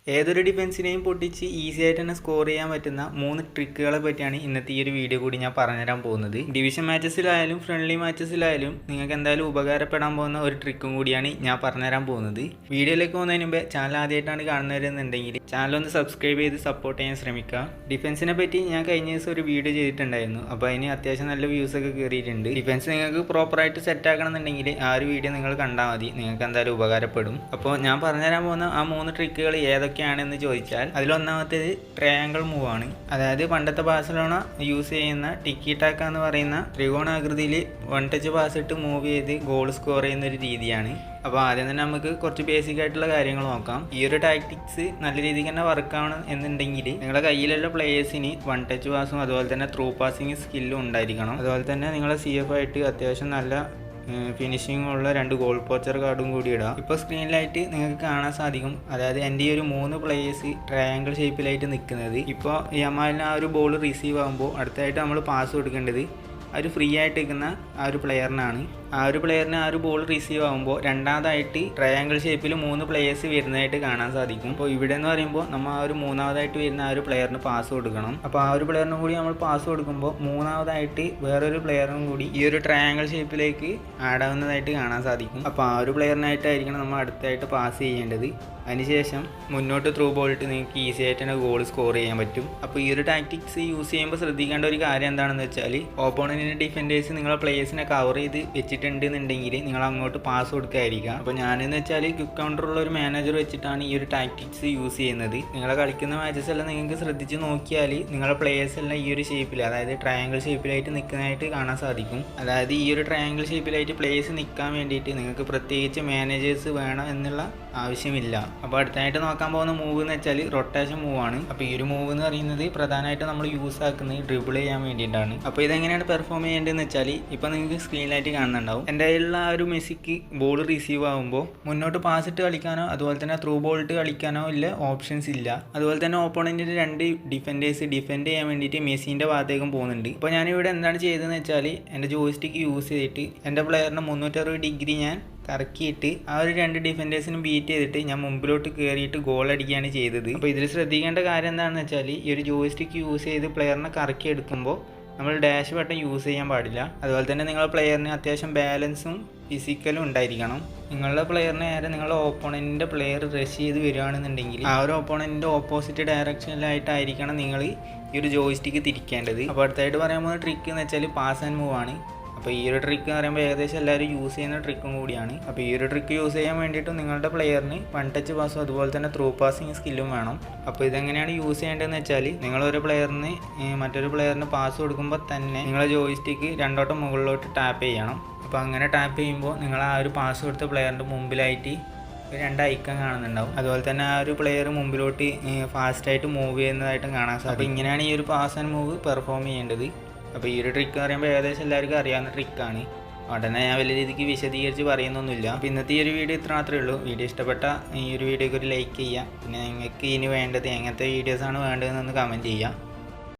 ഏതൊരു ഡിഫൻസിനെയും പൊട്ടിച്ച് ഈസി ആയിട്ട് തന്നെ സ്കോർ ചെയ്യാൻ പറ്റുന്ന 3 ട്രിക്കുകളെ പറ്റിയാണ് ഇന്നത്തെ ഈ ഒരു വീഡിയോ കൂടി ഞാൻ പറഞ്ഞുതരാൻ പോകുന്നത്. ഡിവിഷൻ മാച്ചസിലായാലും ഫ്രണ്ട്ലി മാച്ചസിലായാലും നിങ്ങൾക്ക് എന്തായാലും ഉപകാരപ്പെടാൻ പോകുന്ന ഒരു ട്രിക്കും കൂടിയാണ് ഞാൻ പറഞ്ഞുതരാൻ പോകുന്നത്. വീഡിയോയിലേക്ക് പോകുന്നതിന് മുമ്പേ ചാനൽ ആദ്യമായിട്ടാണ് കാണുന്നവരെന്നുണ്ടെങ്കിൽ ചാനൽ ഒന്ന് സബ്സ്ക്രൈബ് ചെയ്ത് സപ്പോർട്ട് ചെയ്യാൻ ശ്രമിക്കുക. ഡിഫൻസിനെ പറ്റി ഞാൻ കഴിഞ്ഞ ദിവസം ഒരു വീഡിയോ ചെയ്തിട്ടുണ്ടായിരുന്നു. അപ്പോൾ അതിന് അത്യാവശ്യം നല്ല വ്യൂസ് ഒക്കെ കയറിയിട്ടുണ്ട്. ഡിഫൻസ് നിങ്ങൾക്ക് പ്രോപ്പറായിട്ട് സെറ്റ് ആക്കണമെന്നുണ്ടെങ്കിൽ ആ ഒരു വീഡിയോ നിങ്ങൾ കണ്ടാൽ മതി, നിങ്ങൾക്ക് എന്തായാലും ഉപകാരപ്പെടും. അപ്പോൾ ഞാൻ പറഞ്ഞുതരാൻ പോകുന്ന ആ 3 ട്രിക്കുകൾ ഏതൊക്കെയാണെന്ന് ചോദിച്ചാൽ അതിലൊന്നാമത്തേത് ട്രയാങ്കിൾ മൂവ് ആണ്. അതായത് പണ്ടത്തെ ബാഴ്സലോണ യൂസ് ചെയ്യുന്ന ടിക്കി ടാക്ക എന്ന് പറയുന്ന ത്രികോണാകൃതിയിൽ 1 ടച്ച് പാസ് ഇട്ട് മൂവ് ചെയ്ത് ഗോൾ സ്കോർ ചെയ്യുന്ന ഒരു രീതിയാണ്. അപ്പോൾ ആദ്യം തന്നെ നമുക്ക് കുറച്ച് ബേസിക് ആയിട്ടുള്ള കാര്യങ്ങൾ നോക്കാം. ഈ ഒരു ടാക്ടിക്സ് നല്ല രീതിക്ക് തന്നെ വർക്ക് ആവണം എന്നുണ്ടെങ്കിൽ നിങ്ങളുടെ കയ്യിലുള്ള പ്ലേയേഴ്സിന് 1 ടച്ച് പാസും അതുപോലെ തന്നെ ത്രൂ പാസിങ് സ്കില്ലും ഉണ്ടായിരിക്കണം. അതുപോലെ തന്നെ നിങ്ങളെ CF ആയിട്ട് അത്യാവശ്യം നല്ല ഫിനിഷിംഗ് ഉള്ള 2 ഗോൾ പോച്ചർ കാർഡും കൂടി ഇടാം. ഇപ്പോൾ സ്ക്രീനിലായിട്ട് നിങ്ങൾക്ക് കാണാൻ സാധിക്കും. അതായത് എൻ്റെ ഈ ഒരു 3 പ്ലേയേഴ്സ് ട്രയാങ്കിൾ ഷേപ്പിലായിട്ട് നിൽക്കുന്നത്. ഇപ്പോൾ യമാലിന് ആ ഒരു ബോൾ റിസീവ് ആകുമ്പോൾ അടുത്തായിട്ട് നമ്മൾ പാസ് കൊടുക്കേണ്ടത് ആ ഒരു ഫ്രീ ആയിട്ട് നിൽക്കുന്ന ആ ഒരു പ്ലെയറിനാണ്. ആ ഒരു പ്ലെയറിന് ആ ഒരു ബോൾ റിസീവ് ആകുമ്പോൾ രണ്ടാമതായിട്ട് ട്രയാങ്കിൾ ഷേപ്പിൽ 3 പ്ലേയേഴ്സ് വരുന്നതായിട്ട് കാണാൻ സാധിക്കും. അപ്പോൾ ഇവിടെ എന്ന് പറയുമ്പോൾ നമ്മൾ ആ ഒരു മൂന്നാമതായിട്ട് വരുന്ന ആ ഒരു പ്ലെയറിന് പാസ് കൊടുക്കണം. അപ്പോൾ ആ ഒരു പ്ലെയറിനും കൂടി നമ്മൾ പാസ് കൊടുക്കുമ്പോൾ മൂന്നാമതായിട്ട് വേറൊരു പ്ലെയറിനും കൂടി ഈ ഒരു ട്രയാങ്കിൾ ഷേപ്പിലേക്ക് ആഡ് ആവുന്നതായിട്ട് കാണാൻ സാധിക്കും. അപ്പോൾ ആ ഒരു പ്ലെയറിനായിട്ടായിരിക്കണം നമ്മൾ അടുത്തായിട്ട് പാസ് ചെയ്യേണ്ടത്. അതിനുശേഷം മുന്നോട്ട് ത്രൂ ബോളിട്ട് നിങ്ങൾക്ക് ഈസി ആയിട്ട് തന്നെ ഗോൾ സ്കോർ ചെയ്യാൻ പറ്റും. അപ്പോൾ ഈ ഒരു ടാക്ടിക്സ് യൂസ് ചെയ്യുമ്പോൾ ശ്രദ്ധിക്കേണ്ട ഒരു കാര്യം എന്താണെന്ന് വെച്ചാൽ ഓപ്പോണന്റിൻ്റെ ഡിഫൻഡേഴ്സ് നിങ്ങളെ പ്ലേയേഴ്സിനെ കവർ ചെയ്ത് വെച്ചിട്ടുണ്ടെന്നുണ്ടെങ്കിൽ നിങ്ങൾ അങ്ങോട്ട് പാസ് കൊടുക്കാതിരിക്കുക. അപ്പോൾ ഞാനെന്ന് വെച്ചാൽ ക്വിക്ക് കൗണ്ടറുള്ള ഒരു മാനേജർ വെച്ചിട്ടാണ് ഈ ഒരു ടാക്ടിക്സ് യൂസ് ചെയ്യുന്നത്. നിങ്ങളെ കളിക്കുന്ന മാച്ചസ് എല്ലാം നിങ്ങൾക്ക് ശ്രദ്ധിച്ച് നോക്കിയാൽ നിങ്ങളെ പ്ലേയേഴ്സ് എല്ലാം ഈ ഒരു ഷേപ്പിൽ, അതായത് ട്രയാങ്കിൾ ഷേപ്പിലായിട്ട് നിൽക്കുന്നതായിട്ട് കാണാൻ സാധിക്കും. അതായത് ഈ ഒരു ട്രയാങ്കിൾ ഷേപ്പിലായിട്ട് പ്ലേയേഴ്സ് നിൽക്കാൻ വേണ്ടിയിട്ട് നിങ്ങൾക്ക് പ്രത്യേകിച്ച് മാനേജേഴ്സ് വേണം എന്നുള്ള ആവശ്യമില്ല. അപ്പോൾ അടുത്തായിട്ട് നോക്കാൻ പോകുന്ന മൂവ് എന്ന് വെച്ചാൽ റൊട്ടേഷൻ മൂവാണ്. അപ്പോൾ ഈ ഒരു മൂവ് എന്ന് പറയുന്നത് പ്രധാനമായിട്ട് നമ്മൾ യൂസ് ആക്കുന്നത് ഡ്രിബിൾ ചെയ്യാൻ വേണ്ടിയിട്ടാണ്. അപ്പോൾ ഇതെങ്ങനെയാണ് പെർഫോം ചെയ്യേണ്ടതെന്ന് വെച്ചാൽ ഇപ്പോൾ നിങ്ങൾക്ക് സ്ക്രീനിലായിട്ട് കാണുന്നുണ്ടാവും. എൻ്റെ കയ്യിലുള്ള ആ ഒരു മെസ്സിക്ക് ബോൾ റിസീവ് ആകുമ്പോൾ മുന്നോട്ട് പാസ് ഇട്ട് കളിക്കാനോ അതുപോലെ തന്നെ ത്രൂ ബോൾ ഇട്ട് കളിക്കാനോ ഇല്ല ഓപ്ഷൻസ് ഇല്ല. അതുപോലെ തന്നെ ഓപ്പോണൻറ്റിൻ്റെ 2 ഡിഫൻഡേഴ്സ് ഡിഫെൻഡ് ചെയ്യാൻ വേണ്ടിയിട്ട് മെസ്സിൻ്റെ ഭാഗത്തേക്കും പോകുന്നുണ്ട്. അപ്പോൾ ഞാനിവിടെ എന്താണ് ചെയ്തതെന്ന് വെച്ചാൽ എൻ്റെ ജോയ്സ്റ്റിക്ക് യൂസ് ചെയ്തിട്ട് എൻ്റെ പ്ലെയറിന് 360 ഡിഗ്രി ഞാൻ കറക്കിയിട്ട് ആ ഒരു 2 ഡിഫൻഡേഴ്സിനും ബീറ്റ് ചെയ്തിട്ട് ഞാൻ മുമ്പിലോട്ട് കയറിയിട്ട് ഗോൾ അടിക്കുകയാണ് ചെയ്തത്. അപ്പോൾ ഇതിൽ ശ്രദ്ധിക്കേണ്ട കാര്യം എന്താണെന്ന് വെച്ചാൽ ഈ ഒരു ജോയ്സ്റ്റിക്ക് യൂസ് ചെയ്ത് പ്ലെയറിനെ കറക്കി എടുക്കുമ്പോൾ നമ്മൾ ഡാഷ് ബട്ടൺ യൂസ് ചെയ്യാൻ പാടില്ല. അതുപോലെ തന്നെ നിങ്ങളുടെ പ്ലെയറിന് അത്യാവശ്യം ബാലൻസും ഫിസിക്കലും ഉണ്ടായിരിക്കണം. നിങ്ങളുടെ പ്ലെയറിന് നേരെ നിങ്ങളുടെ ഓപ്പോണൻറ്റിൻ്റെ പ്ലെയർ റഷ് ചെയ്ത് വരികയാണെന്നുണ്ടെങ്കിൽ ആ ഒരു ഓപ്പോണൻറ്റിൻ്റെ ഓപ്പോസിറ്റ് ഡയറക്ഷനിലായിട്ടായിരിക്കണം നിങ്ങൾ ഈ ഒരു ജോയ്സ്റ്റിക്ക് തിരിക്കേണ്ടത്. അപ്പോൾ അടുത്തായിട്ട് പറയാൻ പോകുന്ന ട്രിക്ക് എന്ന് വെച്ചാൽ പാസ് ആൻഡ് മൂവ് ആണ്. അപ്പോൾ ഈ ഒരു ട്രിക്ക് എന്ന് പറയുമ്പോൾ ഏകദേശം എല്ലാവരും യൂസ് ചെയ്യുന്ന ട്രിക്കും കൂടിയാണ്. അപ്പോൾ ഈ ഒരു ട്രിക്ക് യൂസ് ചെയ്യാൻ വേണ്ടിയിട്ട് നിങ്ങളുടെ പ്ലെയറിന് 1 ടച്ച് പാസും അതുപോലെ തന്നെ ത്രൂ പാസിങ് സ്കില്ലും വേണം. അപ്പോൾ ഇതെങ്ങനെയാണ് യൂസ് ചെയ്യേണ്ടതെന്ന് വെച്ചാൽ നിങ്ങളൊരു പ്ലെയറിന് മറ്റൊരു പ്ലെയറിന് പാസ് കൊടുക്കുമ്പോൾ തന്നെ നിങ്ങളെ ജോയ്സ്റ്റിക്ക് 2 വട്ടം മുകളിലോട്ട് ടാപ്പ് ചെയ്യണം. അപ്പോൾ അങ്ങനെ ടാപ്പ് ചെയ്യുമ്പോൾ നിങ്ങൾ ആ ഒരു പാസ് കൊടുത്ത പ്ലെയറിൻ്റെ മുമ്പിലായിട്ട് 2 ഐക്കൺ കാണുന്നുണ്ടാവും. അതുപോലെ തന്നെ ആ ഒരു പ്ലെയർ മുമ്പിലോട്ട് ഫാസ്റ്റായിട്ട് മൂവ് ചെയ്യുന്നതായിട്ടും കാണാൻ സാധിക്കും. അപ്പോൾ ഇങ്ങനെയാണ് ഈ ഒരു പാസ് ആൻഡ് മൂവ് പെർഫോം ചെയ്യേണ്ടത്. അപ്പോൾ ഈ ഒരു ട്രിക്ക് എന്ന് പറയുമ്പോൾ ഏകദേശം എല്ലാവർക്കും അറിയാവുന്ന ട്രിക്കാണ്. ഉടനെ ഞാൻ വലിയ രീതിക്ക് വിശദീകരിച്ച് പറയുന്നൊന്നുമില്ല. അപ്പോൾ ഇന്നത്തെ ഈ ഒരു വീഡിയോ ഇത്ര മാത്രമേ ഉള്ളൂ. വീഡിയോ ഇഷ്ടപ്പെട്ട ഈ ഒരു വീഡിയോക്ക് ഒരു ലൈക്ക് ചെയ്യുക. പിന്നെ നിങ്ങൾക്ക് ഇനി വേണ്ടത് എങ്ങനത്തെ വീഡിയോസാണ് വേണ്ടതെന്നൊന്ന് കമൻറ്റ് ചെയ്യുക.